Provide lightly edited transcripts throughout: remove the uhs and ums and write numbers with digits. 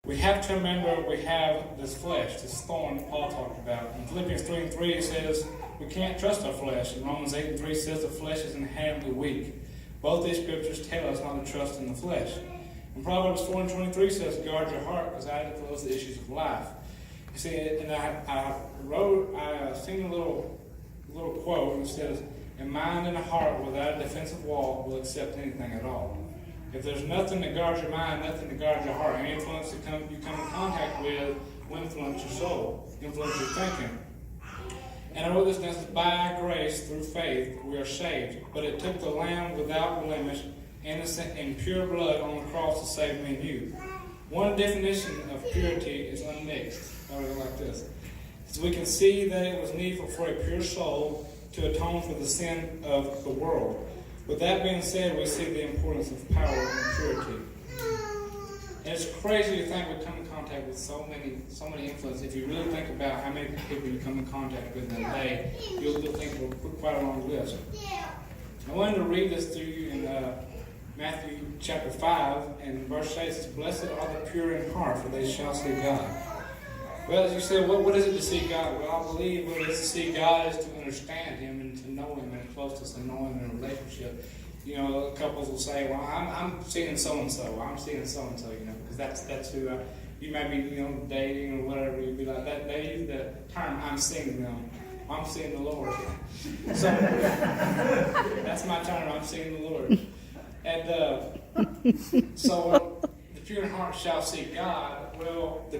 we have to remember we have this flesh, this thorn that Paul talked about. In Philippians 3:3 it says we can't trust our flesh. And Romans 8:3 says the flesh is inherently weak. Both these scriptures tell us not to trust in the flesh. And Proverbs 4:23 says, guard your heart, because out of it flows the issues of life. You see, and I seen a little quote, and it says, a mind and a heart without a defensive wall will accept anything at all. If there's nothing that guards your mind, nothing that guards your heart, any influence that you come in contact with will influence your soul, influence your thinking. And I wrote this down, by grace through faith we are saved, but it took the Lamb without blemish, innocent and pure blood on the cross to save me and you. One definition of purity is unmixed. I would go like this. So we can see that it was needful for a pure soul to atone for the sin of the world. With that being said, we see the importance of power and purity. And it's crazy to think we come in contact with so many influences. If you really think about how many people you come in contact with in a day, you'll think we're quite a long list. I wanted to read this to you in Matthew chapter 5, and verse 8 says, blessed are the pure in heart, for they shall see God. Well, as you said, what is it to see God? Well, I believe what it is to see God is to understand Him and to know Him in closeness and know Him in a relationship. You know, couples will say, well, I'm seeing so-and-so. I'm seeing so-and-so, you know, because that's who you may be, you know, dating or whatever. You'd be like, they use the term, I'm seeing them. I'm seeing the Lord. So, that's my term, I'm seeing the Lord. And so, the pure in heart shall see God. Well, we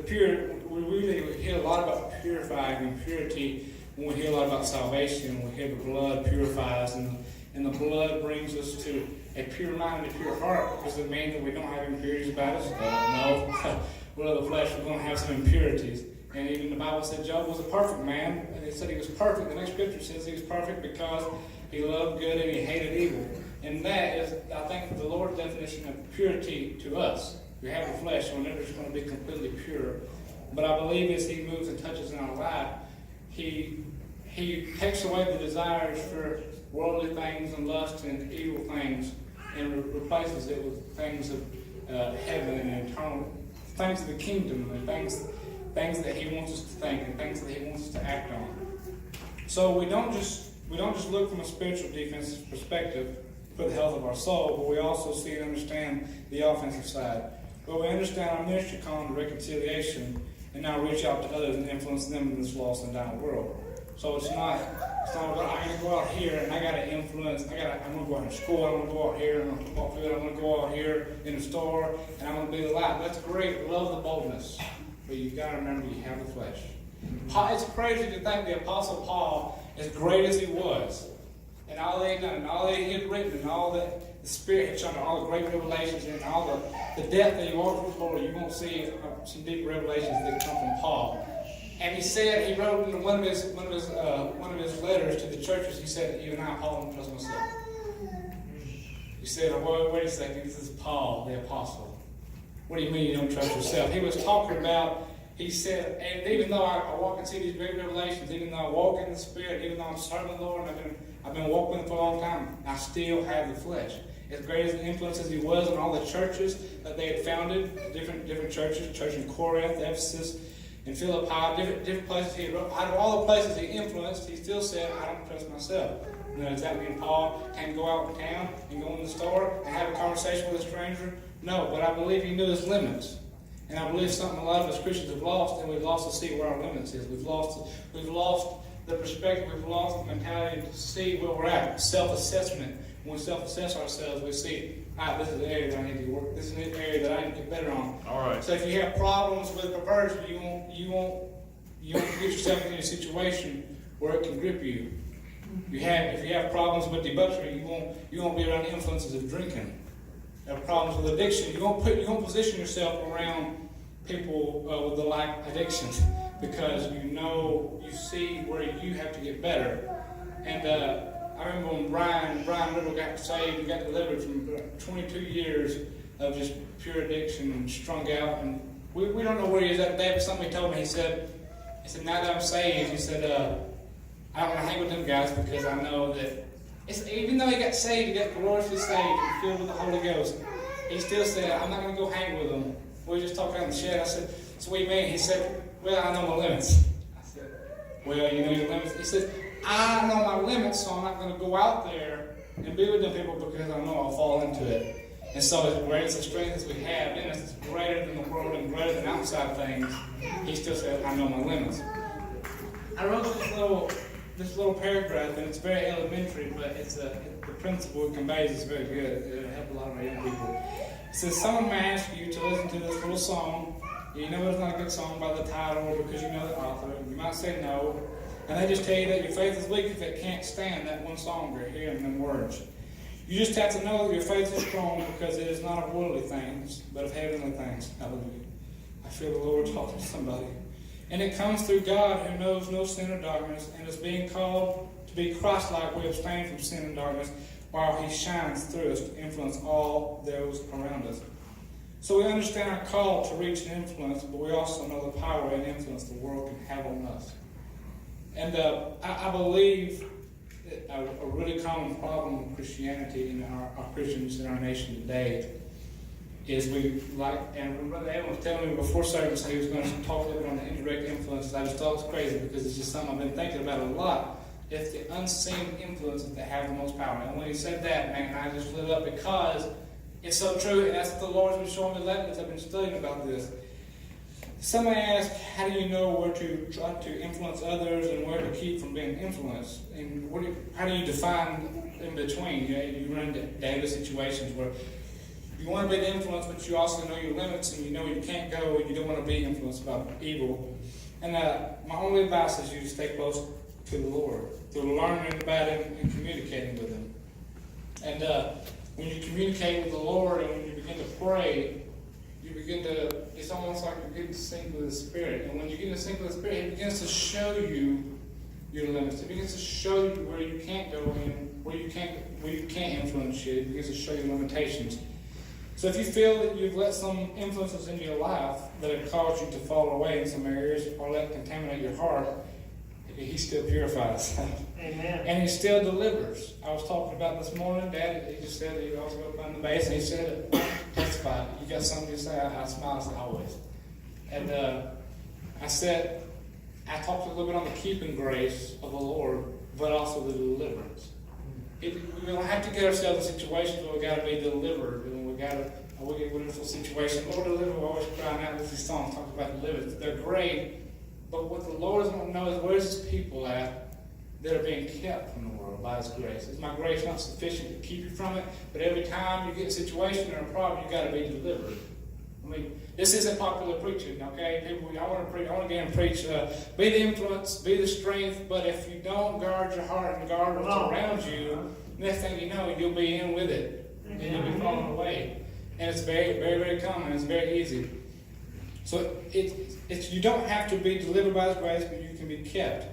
really hear a lot about purifying and purity when we hear a lot about salvation. We hear the blood purifies, and the blood brings us to a pure mind and a pure heart. Does it mean that we don't have impurities about us? No. We're of the flesh, we're going to have some impurities. And even the Bible said Job was a perfect man, and it said he was perfect. The next scripture says he was perfect because he loved good and he hated evil. And that is, I think, the Lord's definition of purity to us. We have the flesh, so we're never just going to be completely pure. But I believe as He moves and touches in our life, He takes away the desires for worldly things and lust and evil things, and replaces it with things of heaven and eternal, things of the kingdom, and things that He wants us to think and things that He wants us to act on. So we don't just look from a spiritual defensive perspective for the health of our soul, but we also see and understand the offensive side. But we understand our ministry calling to reconciliation, and now reach out to others and influence them in this lost and dying world. So it's not about I gotta go out here and I gotta influence. I'm gonna go out in school. I'm gonna go out here and I'm gonna walk through. I'm gonna go out here in the store and I'm gonna be the light. That's great. Love the boldness, but you gotta remember you have the flesh. It's crazy to think the Apostle Paul, as great as he was, and all that he done, and all that he had written, and all that the Spirit had shown, all the great revelations, and all the depth that he walked with the Lord, you won't see some deep revelations that come from Paul. And he said, he wrote in one of his letters to the churches, he said, even I, Paul, don't trust myself. He said, well, wait a second, this is Paul, the apostle. What do you mean you don't trust yourself? He was talking about, he said, and even though I walk and see these great revelations, even though I walk in the Spirit, even though I'm serving the Lord, and I've been walking with Him for a long time, I still have the flesh. As great as the influence as he was on all the churches that they had founded, different churches, church in Corinth, Ephesus, in Philippi, different places he wrote. Out of all the places he influenced, he still said, I don't trust myself. You know, does that mean Paul can go out in town and go in the store and have a conversation with a stranger? No, but I believe he knew his limits. And I believe something a lot of us Christians have lost, and we've lost to see where our limits is. We've lost the perspective, we've lost the mentality to see where we're at. Self-assessment. When we self-assess ourselves, we see, this is the area that I need to work. This is the area that I need to get better on. All right. So if you have problems with perversion, you won't get yourself in a situation where it can grip you. If you have problems with debauchery, you won't be around the influences of drinking. You have problems with addiction, you won't position yourself around people with the like addictions, because you see where you have to get better. And I remember when Brian Little got saved and got delivered from 22 years of just pure addiction and strung out, and we don't know where he is at today, but somebody told me, he said, now that I'm saved, he said, I don't want to hang with them guys because I know that, even though he got saved, he got gloriously saved and filled with the Holy Ghost, he still said, I'm not going to go hang with them we were just talking in the shed. I said, so what do you mean? He said, well, I know my limits. I said, well, you know your limits? He said, I know my limits, so I'm not going to go out there and be with them people because I know I'll fall into it. And so as great as the strength as we have in us, it's greater than the world and greater than outside things. He still said, I know my limits. I wrote this little paragraph, and it's very elementary, but the principle it conveys is very good. It'll help a lot of my young people. It says, someone may ask you to listen to this little song. You know it's not a good song by the title or because you know the author. You might say no. And they just tell you that your faith is weak if it can't stand that one song or hearing them words. You just have to know that your faith is strong because it is not of worldly things, but of heavenly things. Hallelujah. I feel the Lord talking to somebody. And it comes through God who knows no sin or darkness and is being called to be Christ-like. We abstain from sin and darkness while He shines through us to influence all those around us. So we understand our call to reach and influence, but we also know the power and influence the world can have on us. And I believe that a really common problem with Christianity in our Christians in our nation today is and Brother Evan was telling me before service he was going to talk a little bit on the indirect influences. I just thought it was crazy because it's just something I've been thinking about a lot. It's the unseen influences that have the most power. And when he said that, man, I just lit up because it's so true, and that's what the Lord's been showing me lately as I've been studying about this. Somebody asked, how do you know where to try to influence others and where to keep from being influenced? And how do you define in between? You run into daily situations where you want to be the influence, but you also know your limits and you know you can't go and you don't want to be influenced by evil. And my only advice is you to stay close to the Lord, to learning about Him and communicating with Him. And when you communicate with the Lord and when you begin to pray, it's almost like you're getting to sync with the Spirit. And when you get to sync with the Spirit, He begins to show you your limits. He begins to show you where you can't go and where you can't influence you. He begins to show you limitations. So if you feel that you've let some influences into your life that have caused you to fall away in some areas or let contaminate your heart, He still purifies. Amen. And He still delivers. I was talking about this morning, Dad, he just said he was up on the base, and he said, testify, you got something to say? I smile, as always. And I talked a little bit on the keeping grace of the Lord, but also the deliverance. We don't have to get ourselves in situations where we got to be delivered, and we get a wonderful situation. Lord, deliver, we're always crying out with these songs, talking about deliverance. They're great, but what the Lord is going to know is where's His people at that are being kept from the world by His grace. Is my grace not sufficient to keep you from it? But every time you get a situation or a problem, you got to be delivered. I mean, this isn't popular preaching, okay? People, I want to get and preach. Be the influence, be the strength. But if you don't guard your heart and guard what's around you, next thing you know, you'll be in with it, and you'll be falling away. And it's very, very, very common. It's very easy. So you don't have to be delivered by His grace, but you can be kept.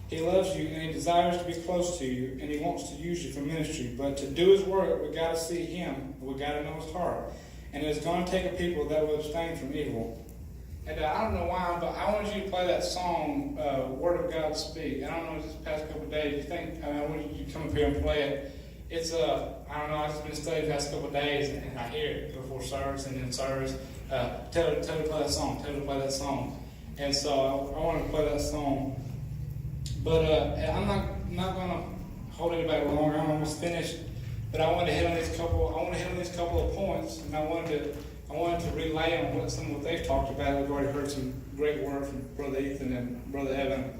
He loves you and He desires to be close to you, and He wants to use you for ministry. But to do His work, we got to see Him. We got to know His heart. And it's going to take a people that will abstain from evil. And I don't know why, but I wanted you to play that song, Word of God Speak. And I don't know, this past couple of days, I want you to come up here and play it. It's, I don't know, I've just been studying the past couple of days, and I hear it before service and in service. Tell her to play that song. Tell her to play that song. And so I wanted to play that song. But I'm not going to hold anybody longer. I'm almost finished. But I wanted to hit on these couple of points, and I wanted to relay on some of what they've talked about. We've already heard some great word from Brother Ethan and Brother Evan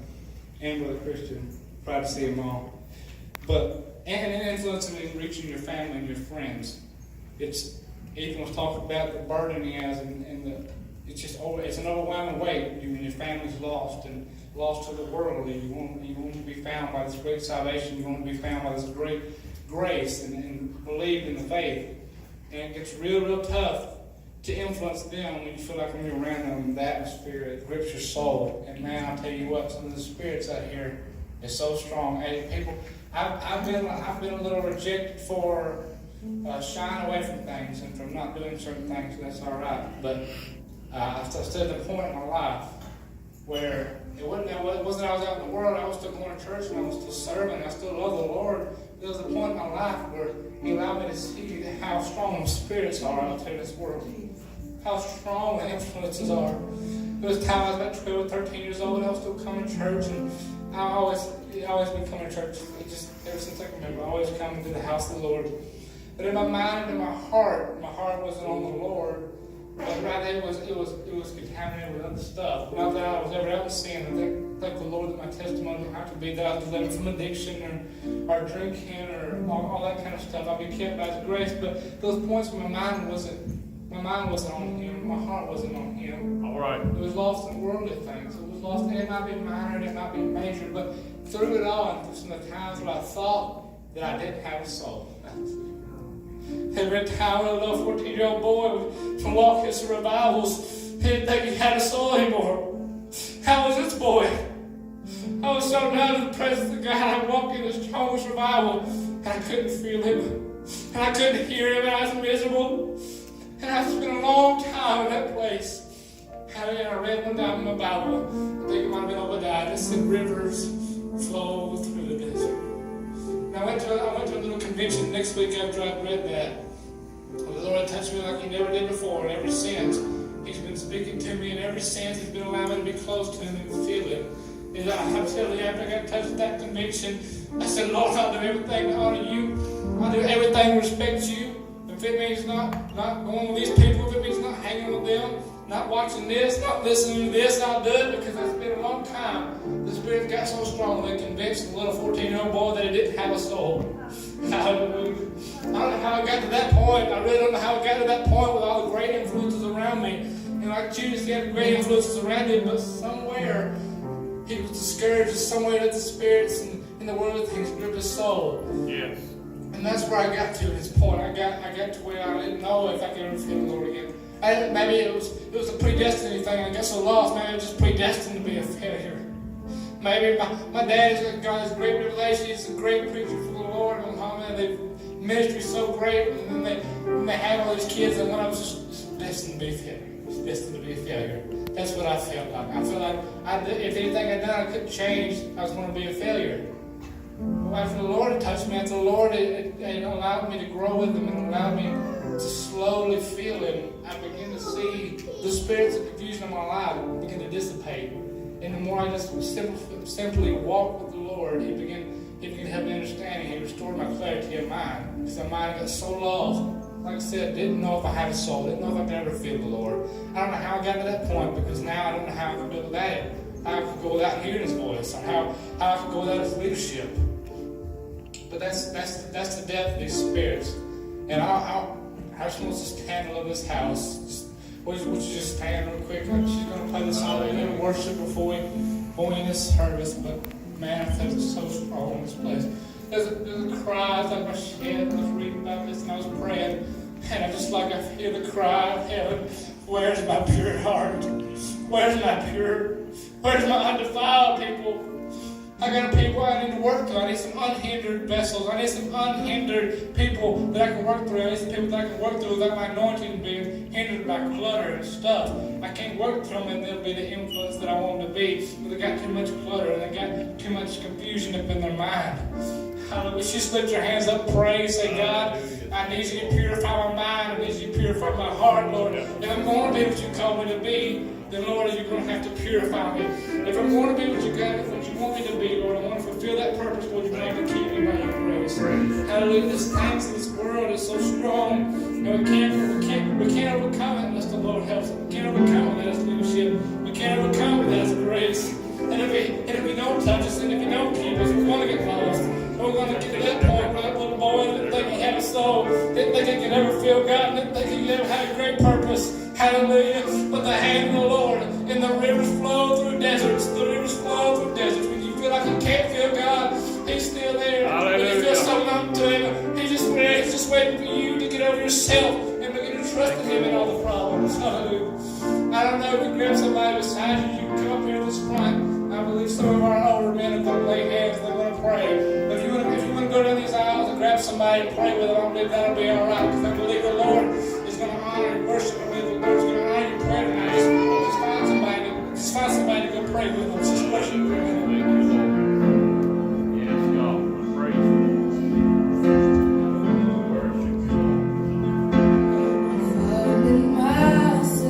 and Brother Christian. Proud to see them all. But and influencing and reaching your family and your friends. Ethan was talking about the burden he has, and it's an overwhelming weight when your family's lost to the world, and you want to be found by this great salvation. You want to be found by this great grace and believe in the faith. And it gets real, real tough to influence them when you feel like when you're around them, the atmosphere, it grips your soul. And man, I'll tell you what, some of the spirits out here is so strong. Hey, people, I've been a little rejected for shying away from things and from not doing certain things. That's all right. But I stood at a point in my life where it wasn't I was out in the world. I was still going to church and I was still serving. I still love the Lord. There was a point in my life where He allowed me to see how strong spirits are out there in this world. how strong the influences are. There was a time I was about 12 or 13 years old and I was still coming to church, and I always been coming to church. Just ever since I can remember, I always come to the house of the Lord. But in my mind and my heart wasn't on the Lord. But right there, it was contaminated with other stuff. Not that I was ever out in sin. I thank the Lord that my testimony don't have to be that I was delivered from addiction or drinking or all that kind of stuff. I'll be kept by His grace. But those points where my mind wasn't on Him, my heart wasn't on Him. All right. It was lost in worldly things. It was lost. It might be minor, it might be major, but through it all, and through some of the times where I thought that I didn't have a soul. Every time a little 14-year-old boy from walking to revivals, he didn't think he had a soul anymore. How was this boy? I was so down in the presence of God. I walked in this strongest revival, and I couldn't feel Him, and I couldn't hear Him, and I was miserable. And I spent a long time in that place. And I read one down in my Bible. I think it might have been Obadiah. It said rivers flow through the desert. And I went to a little convention next week after I read that. And the Lord touched me like He never did before. And ever since, He's been speaking to me. And ever since, He's been allowing me to be close to Him and feel it. And I'm telling you, after I got touched at that convention, I said, Lord, I'll do everything to honor You. I'll do everything to respect You. If it means not going with these people, if it means not hanging with them, not watching this, not listening to this, I'll do it, because it's been a long time. The Spirit got so strong that it convinced the little 14-year-old boy that he didn't have a soul. Hallelujah. I don't know how I got to that point. I really don't know how I got to that point with all the great influences around me. And like Jesus, he had great influences around him, but somewhere he was discouraged, somewhere that the spirits and the world of things gripped his soul. Yes. And that's where I got to this point. I got to where I didn't know if I could ever feel the Lord again. Maybe it was a predestined thing. I got so lost. Maybe I was just predestined to be a failure. Maybe my dad's got this great revelation. He's a great preacher for the Lord. And the ministry's so great. And then they have all these kids, and one of them was just destined to be a failure. Just destined to be a failure. That's what I felt like. I felt like if anything I'd done I couldn't change, I was going to be a failure. After the Lord touched me, after the Lord it allowed me to grow with Him and allowed me to slowly feel Him, I began to see the spirits of confusion in my life begin to dissipate. And the more I just simply walked with the Lord, He began to help me understand. He restored my clarity of mind, because my mind got so lost. Like I said, didn't know if I had a soul, didn't know if I could ever feel the Lord. I don't know how I got to that point, because now I don't know how I could go without it. How I could go without hearing His voice, or how I could go without His leadership. But that's the depth of these spirits. And I just want to stand in this house. Would you just stand real quick? She's going to play this song. We're going to worship before we end this service. But man, I feel so strong in this place. There's a cry. It's like my shed. I was reading about this and I was praying. And I hear the cry of heaven. Where's my pure heart? Where's my undefiled people? I got people I need to work through. I need some unhindered vessels. I need some unhindered people that I can work through. I need some people that I can work through without my anointing being hindered by clutter and stuff. I can't work through them and they'll be the influence that I want them to be. But they got too much clutter and they got too much confusion up in their mind. Hallelujah. Just lift your hands up, pray, say, God, I need You to purify my mind. I need You to purify my heart, Lord. If I'm going to be what You call me to be, then Lord, You're going to have to purify me. If I'm going to be what You want me to be, Lord, I want to fulfill that purpose, Lord, You're going to have to keep me by Your grace. Hallelujah. This things in this world is so strong, and we can't overcome it unless the Lord helps us. We can't overcome it without His leadership. We can't overcome it without His grace. And if we don't touch us, and if we don't keep us, we're going to get lost. We're going to get to that point where that little boy didn't think he had a soul, didn't think he could ever feel God, didn't think he could ever have a great purpose. Hallelujah. But the hand of the Lord, and the rivers flow through deserts. The rivers flow through deserts. When you feel like you can't feel God, He's still there. Hallelujah. When you feel so numb to Him, He's just there. He's just waiting for you to get over yourself and begin to trust in Him in all the problems. Hallelujah. I don't know if you grab somebody beside you, you can come up here to this front. I believe some of our older men are going to lay hands and they're going to pray. If you want to go down these aisles and grab somebody and pray with them, I believe that'll be all right. Because I believe the Lord is going to honor and worship. I believe the Lord's going to honor your prayer tonight. Just find somebody to go pray with them. Just worship with them. Yes, God. Praise You. Worship You. Finding myself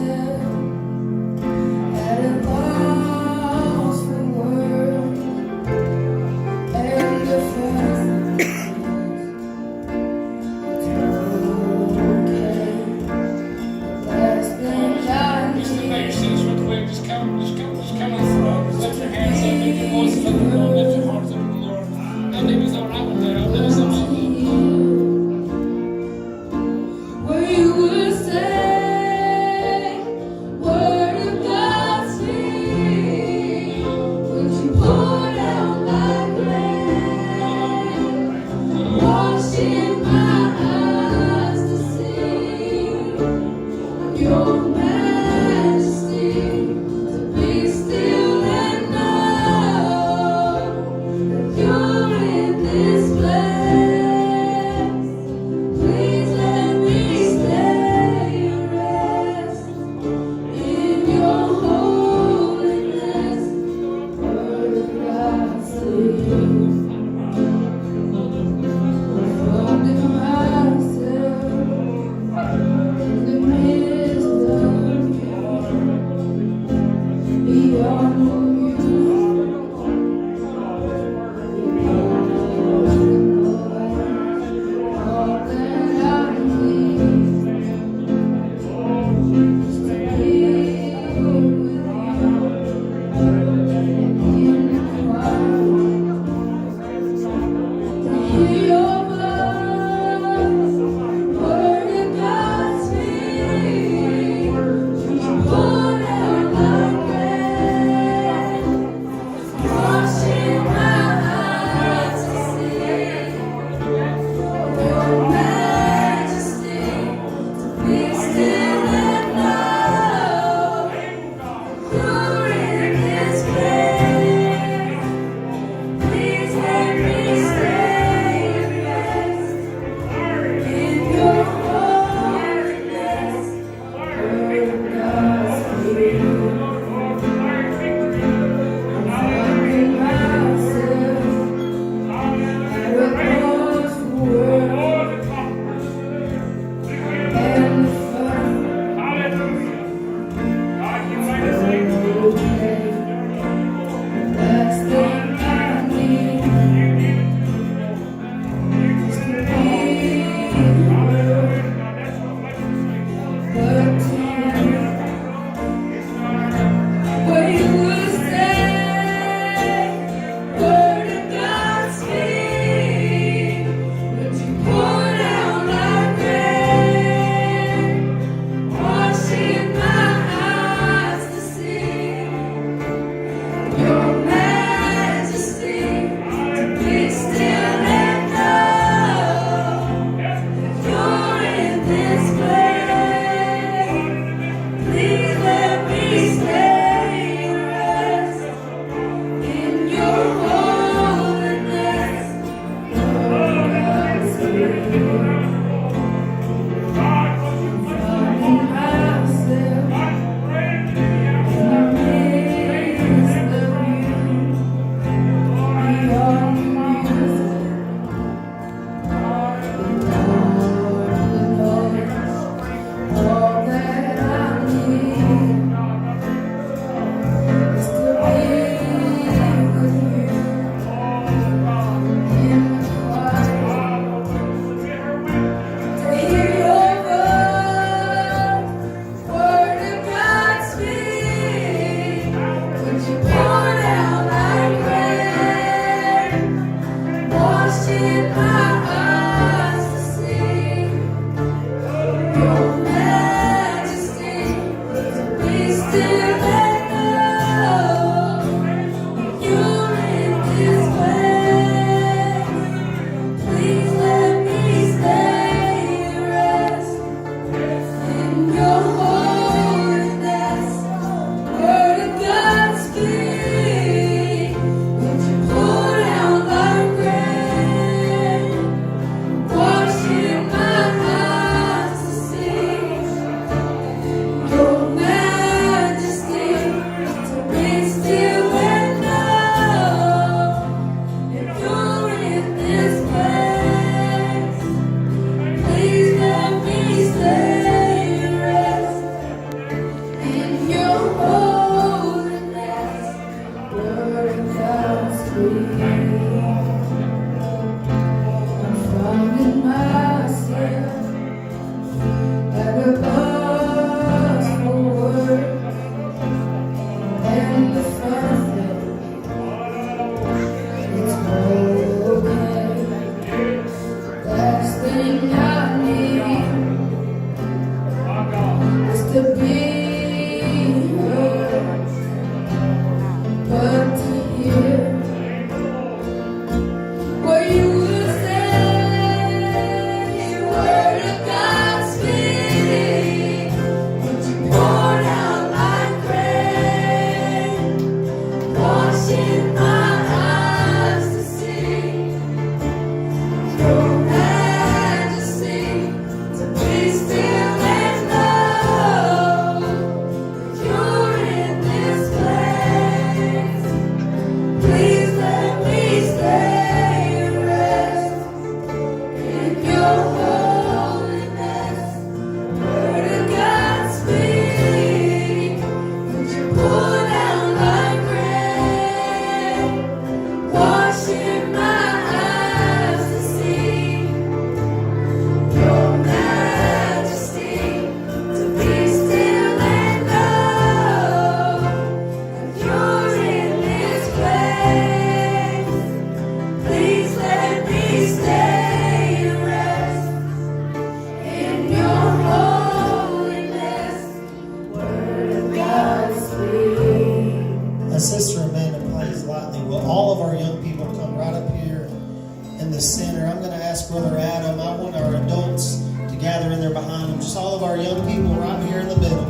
behind them. Just all of our young people right here in the middle.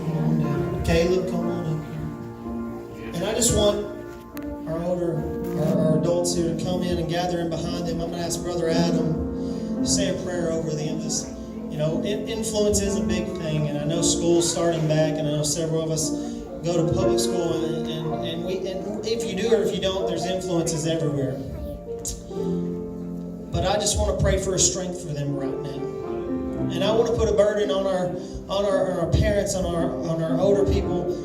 Come on down. Caleb, come on in. And I just want our adults here to come in and gather in behind them. I'm going to ask Brother Adam to say a prayer over them. Influence is a big thing, and I know school's starting back, and I know several of us go to public school, and if you do or if you don't, there's influences everywhere. But I just want to pray for a strength for them right now, and I want to put a burden on our parents, on our older people,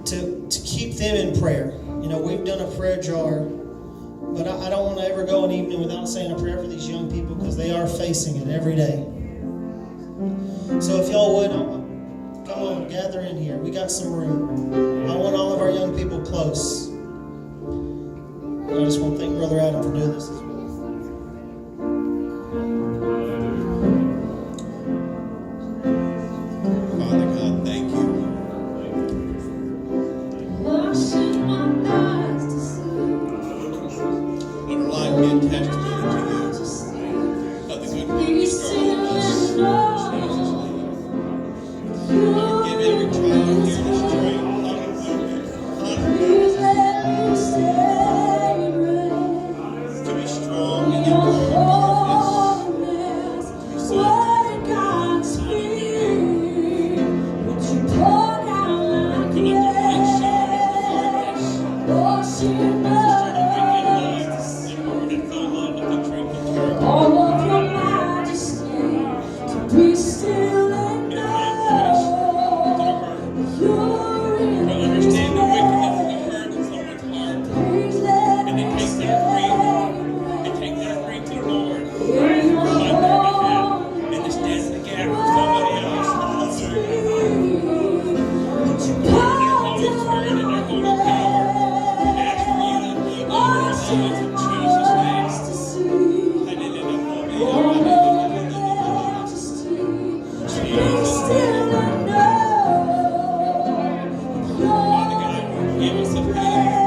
to keep them in prayer. We've done a prayer jar, but I don't want to ever go an evening without saying a prayer for these young people, because they are facing it every day. So if y'all would, come on, gather in here. We got some room. I want all of our young people close. I just want to thank Brother Adam for doing this as well. Father God, thank you. Let our life be a testimony to you of the good work you started in us. Lord, give every child here the strength, to be strong in your word, to be Father God, give us a faith.